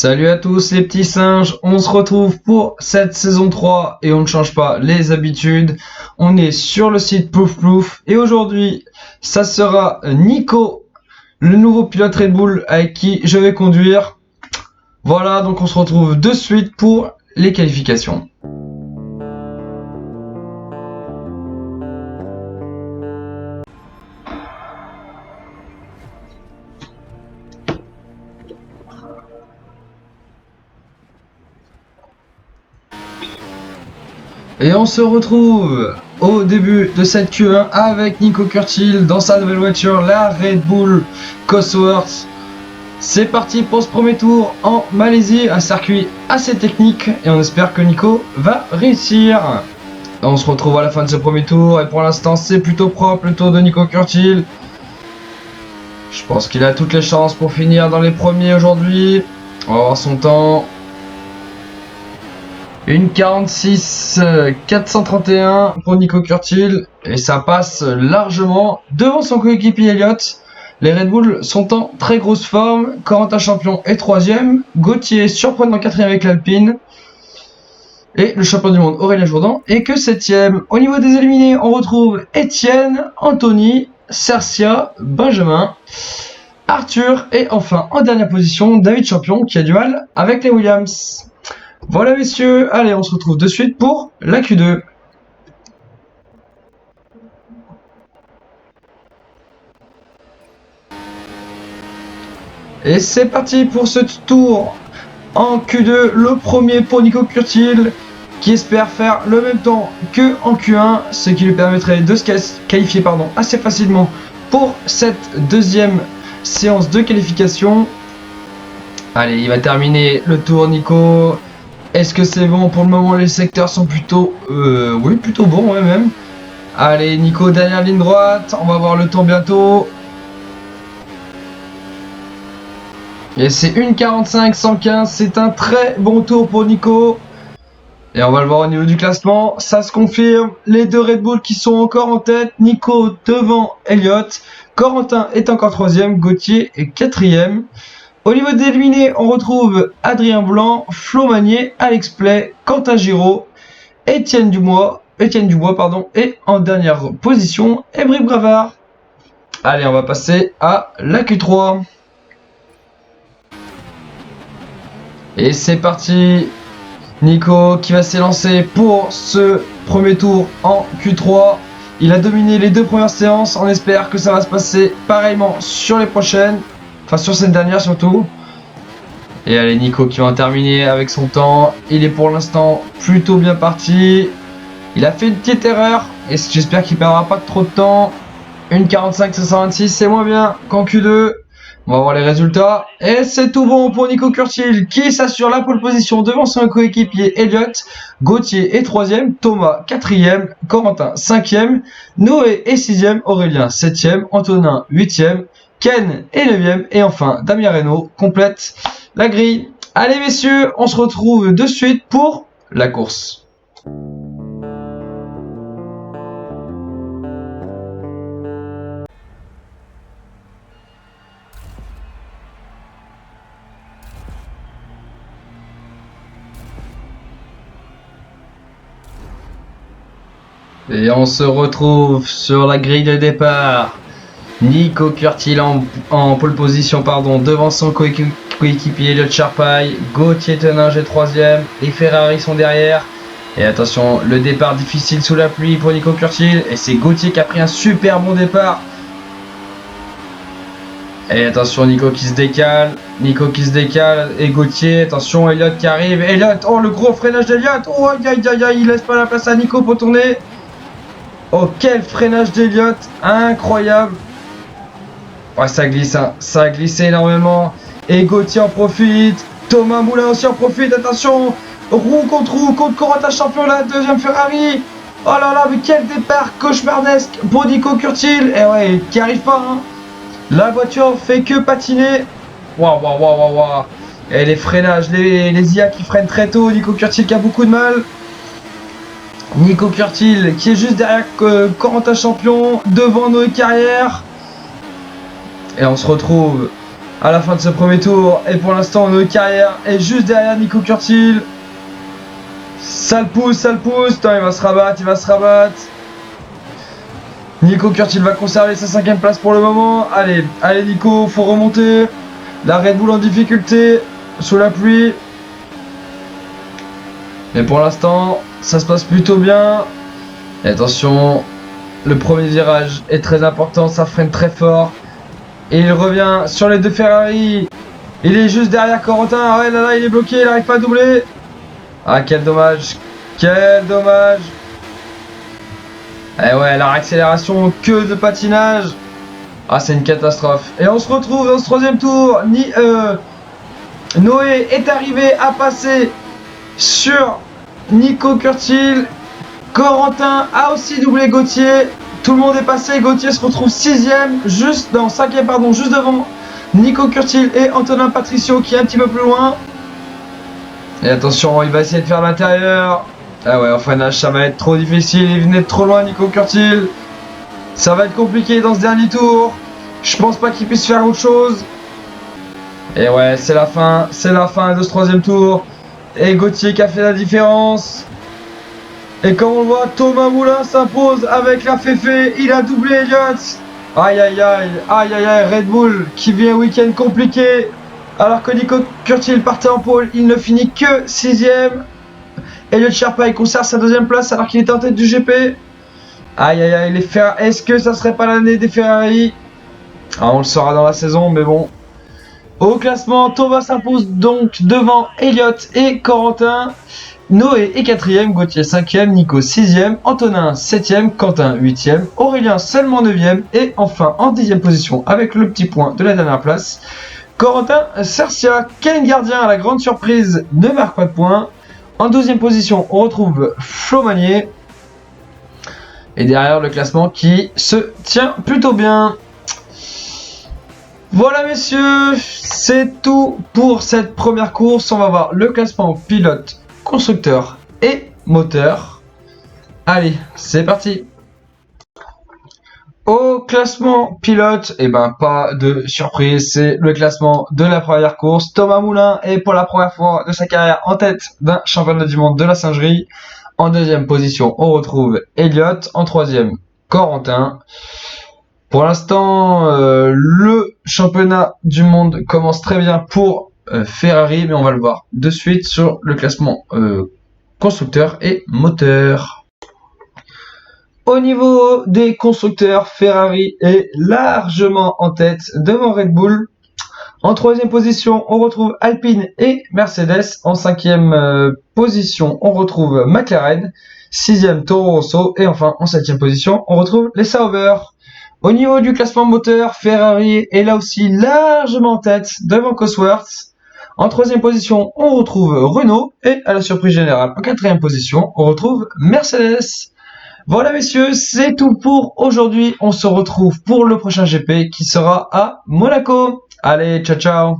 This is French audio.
Salut à tous les petits singes, on se retrouve pour cette saison 3 et on ne change pas les habitudes. On est sur le site Plouf Plouf et aujourd'hui ça sera Nico, le nouveau pilote Red Bull avec qui je vais conduire. Voilà, donc on se retrouve de suite pour les qualifications. Et on se retrouve au début de cette Q1 avec Nico Curtil dans sa nouvelle voiture, la Red Bull Cosworth. C'est parti pour ce premier tour en Malaisie, un circuit assez technique et on espère que Nico va réussir. On se retrouve à la fin de ce premier tour et pour l'instant c'est plutôt propre le tour de Nico Curtil. Je pense qu'il a toutes les chances pour finir dans les premiers aujourd'hui. On va voir son temps. Une 46 431 pour Nico Curtil et ça passe largement devant son coéquipier Elliott. Les Red Bull sont en très grosse forme. Corentin champion est 3ème. Gauthier surprenant 4ème avec l'Alpine. Et le champion du monde Aurélien Jourdan est que 7ème. Au niveau des éliminés, on retrouve Étienne, Anthony, Cercia, Benjamin, Arthur et enfin en dernière position David Champion qui a du mal avec les Williams. Voilà messieurs, allez on se retrouve de suite pour la Q2. Et c'est parti pour ce tour en Q2, le premier pour Nico Curtil qui espère faire le même temps que en Q1, ce qui lui permettrait de se qualifier assez facilement pour cette deuxième séance de qualification. Allez, il va terminer le tour Nico. Est-ce que c'est bon? Pour le moment les secteurs sont plutôt oui plutôt bons même. Allez Nico, dernière ligne droite, on va voir le temps bientôt. Et c'est une 45 115, c'est un très bon tour pour Nico. Et on va le voir au niveau du classement, ça se confirme, les deux Red Bull qui sont encore en tête, Nico devant Elliott, Corentin est encore 3ème, Gauthier est 4ème. Au niveau des éliminés, on retrouve Adrien Blanc, Flo Magnier, Alex Play, Quentin Giraud, Étienne Dubois, et en dernière position, Émeric Bravard. Allez, on va passer à la Q3. Et c'est parti, Nico qui va s'élancer pour ce premier tour en Q3. Il a dominé les deux premières séances, on espère que ça va se passer pareillement sur les prochaines. Enfin sur cette dernière surtout. Et allez Nico qui va en terminer avec son temps. Il est pour l'instant plutôt bien parti. Il a fait une petite erreur. Et j'espère qu'il ne perdra pas trop de temps. Une 45 526 c'est moins bien qu'en Q2. On va voir les résultats. Et c'est tout bon pour Nico Curtil qui s'assure la pole position devant son coéquipier Elliott. Gauthier est 3ème, Thomas 4ème, Corentin 5ème, Noé est 6ème, Aurélien 7ème, Antonin 8ème. Ken est 9ème et enfin Damien Reynaud complète la grille. Allez messieurs, on se retrouve de suite pour la course. Et on se retrouve sur la grille de départ. Nico Curtil en pole position devant son coéquipier Elliott Charpaille. Gauthier Teninge est 3ème. Les Ferrari sont derrière. Et attention, le départ difficile sous la pluie pour Nico Curtil. Et c'est Gauthier qui a pris un super bon départ. Et attention, Nico qui se décale. Et Gauthier, attention, Elliott qui arrive. Elliott, oh le gros freinage d'Elliott. Oh aïe aïe aïe aïe, il laisse pas la place à Nico pour tourner. Oh quel freinage d'Elliott, incroyable. Ouais, ça glisse, hein. Ça a glissé énormément. Et Gauthier en profite. Thomas Moulin aussi en profite. Attention. Roue contre Corentin champion, la deuxième Ferrari. Oh là là, mais quel départ cauchemardesque pour Nico Curtil. Et ouais, qui arrive pas. Hein. La voiture fait que patiner. Waouh. Et les freinages, les IA qui freinent très tôt. Nico Curtil qui a beaucoup de mal. Nico Curtil qui est juste derrière Corentin champion. Devant Noé Carrière. Et on se retrouve à la fin de ce premier tour. Et pour l'instant, notre carrière est juste derrière Nico Kurtil. Ça le pousse, ça le pousse. Putain, il va se rabattre, il va se rabattre. Nico Kurtil va conserver sa 5ème place pour le moment. Allez, allez Nico, faut remonter. La Red Bull en difficulté, sous la pluie. Mais pour l'instant, ça se passe plutôt bien. Et attention, le premier virage est très important, ça freine très fort. Et il revient sur les deux Ferrari. Il est juste derrière Corentin. Ah ouais, là, il est bloqué, il n'arrive pas à doubler. Ah, quel dommage. Quel dommage. Et ouais, la réaccélération, que de patinage. Ah, c'est une catastrophe. Et on se retrouve dans ce 3ème tour. Noé est arrivé à passer sur Nico Kurtil. Corentin a aussi doublé Gauthier. Tout le monde est passé. Gauthier se retrouve 6ème, juste dans 5ème, pardon, juste devant Nico Kurtil et Antonin Patricio qui est un petit peu plus loin. Et attention, il va essayer de faire l'intérieur. Ah ouais, en freinage, ça va être trop difficile. Il venait de trop loin, Nico Kurtil. Ça va être compliqué dans ce dernier tour. Je pense pas qu'il puisse faire autre chose. Et ouais, c'est la fin de ce 3ème tour. Et Gauthier qui a fait la différence. Et comme on le voit, Thomas Moulin s'impose avec la Féfé. Il a doublé Elliott. Aïe aïe aïe, aïe aïe aïe, Red Bull qui vit un week-end compliqué. Alors que Nico Kurtil partait en pôle, il ne finit que 6ème. Elliott Sherpa, il conserve sa 2ème place alors qu'il était en tête du GP. Aïe aïe aïe, les Ferrari. Est-ce que ça serait pas l'année des Ferrari? On le saura dans la saison, mais bon. Au classement, Thomas s'impose donc devant Elliott et Corentin. Noé est 4ème, Gauthier 5ème, Nico 6ème, Antonin 7ème, Quentin 8ème, Aurélien seulement 9ème et enfin en 10ème position avec le petit point de la dernière place. Corentin Cercia, Ken Gardien à la grande surprise ne marque pas de points. En 12ème position, on retrouve Flo Magnier. Et derrière le classement qui se tient plutôt bien. Voilà messieurs, c'est tout pour cette première course. On va voir le classement pilote, constructeur et moteur. Allez, c'est parti. Au classement pilote, et ben pas de surprise, c'est le classement de la première course. Thomas Moulin est pour la première fois de sa carrière en tête d'un championnat du monde de la singerie. En 2ème position, on retrouve Elliott. En 3ème, Corentin. Pour l'instant, le championnat du monde commence très bien pour Ferrari, mais on va le voir de suite sur le classement constructeur et moteur. Au niveau des constructeurs, Ferrari est largement en tête devant Red Bull. En 3ème position, on retrouve Alpine et Mercedes. En 5ème position, on retrouve McLaren. 6ème, Toro Rosso. Et enfin, en 7ème position, on retrouve les Sauber. Au niveau du classement moteur, Ferrari est là aussi largement en tête devant Cosworth. En 3ème position, on retrouve Renault. Et à la surprise générale, en 4ème position, on retrouve Mercedes. Voilà messieurs, c'est tout pour aujourd'hui. On se retrouve pour le prochain GP qui sera à Monaco. Allez, ciao ciao.